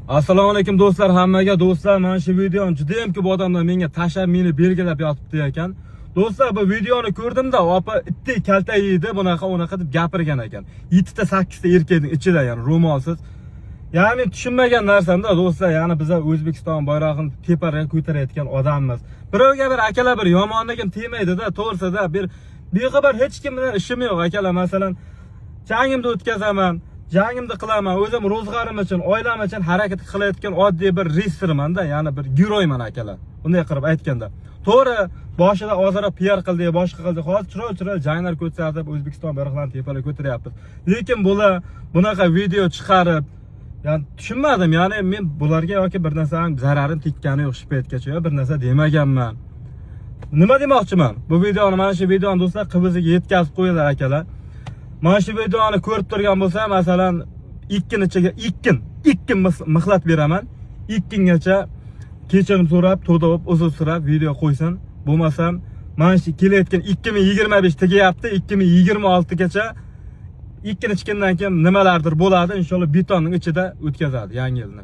Assalomu alaykum do'stlar, hammaga do'stlar. Mana shu videoni juda ham ko'p odamlar menga tashlab, meni belgilab yotibdi ekan. Do'stlar, bu videoni ko'rdimda, opa itti kalta yeydi, bunaqa deb gapirgan ekan. 7 ta 8 ta erkakning ichida, ya'ni ro'molsiz. Ya'ni tushunmagan narsamda do'stlar, ya'ni biz O'zbekiston bayrog'ini tepaga ko'tarayotgan odammiz. Birovga bir akalar bir yomonligim tegmaydi-da, to'g'risida bir bexabar hech kim bilan ishim yo'q akalar. Masalan, jangimni o'tkazaman, jangimni qilaman, o'zim ro'zg'arim uchun, oilam uchun harakat qilayotgan oddiy bir reysirman-da, ya'ni bir giroyman akalar. Bunday qilib aytganda. To'g'ri, boshida ozroq PR qildik, boshqa qildik. Hozir chiroyli janglar ko'rsatib, O'zbekiston bayrog'larini tepaga ko'taryapmiz. Lekin bular bunaqa video chiqarib, yani tushunmadim. Ya'ni men bularga yoki bir narsaning zararim tekkani yo'q shu paytgacha, bir narsa demaganman. Nima demoqchiman? Bu videoni, mana shu videoni do'stlar qiziga yetkazib qo'yinglar akalar. Mana shu videoni ko'rib turgan bo'lsa, masalan, 2 ichiga 2 mixlat beraman. 2gacha kechirim so'rab, to'dib, uzr so'rab video qo'ysin. Bo'lmasam, mana shu kelayotgan 2025 tegyapti, 2026 gacha 2-chikindan keyin nimalardir bo'ladi, inshaalloh betonning ichida o'tkazadi yangi yilni.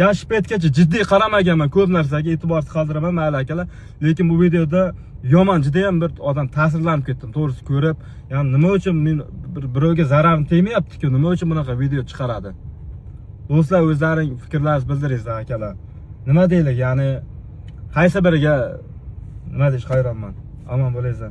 Ya shu paytgacha jiddiy qaramaganman, ko'p narsaga e'tiborsiz qoldiraman, mayli akalar. Lekin bu videoda yomon juda ham bir odam ta'sirlanib ketdim, to'g'risi ko'rib. Ya'ni nima uchun men birovga zararim tegmayapti-ku, nima uchun bunaqa video chiqaradi? Do'stlar, o'zlaring fikrlaringizni bildiringlar akalar. Nima deylik, ya'ni qaysi biriga nima deyish hayronman. Omon bo'linglar.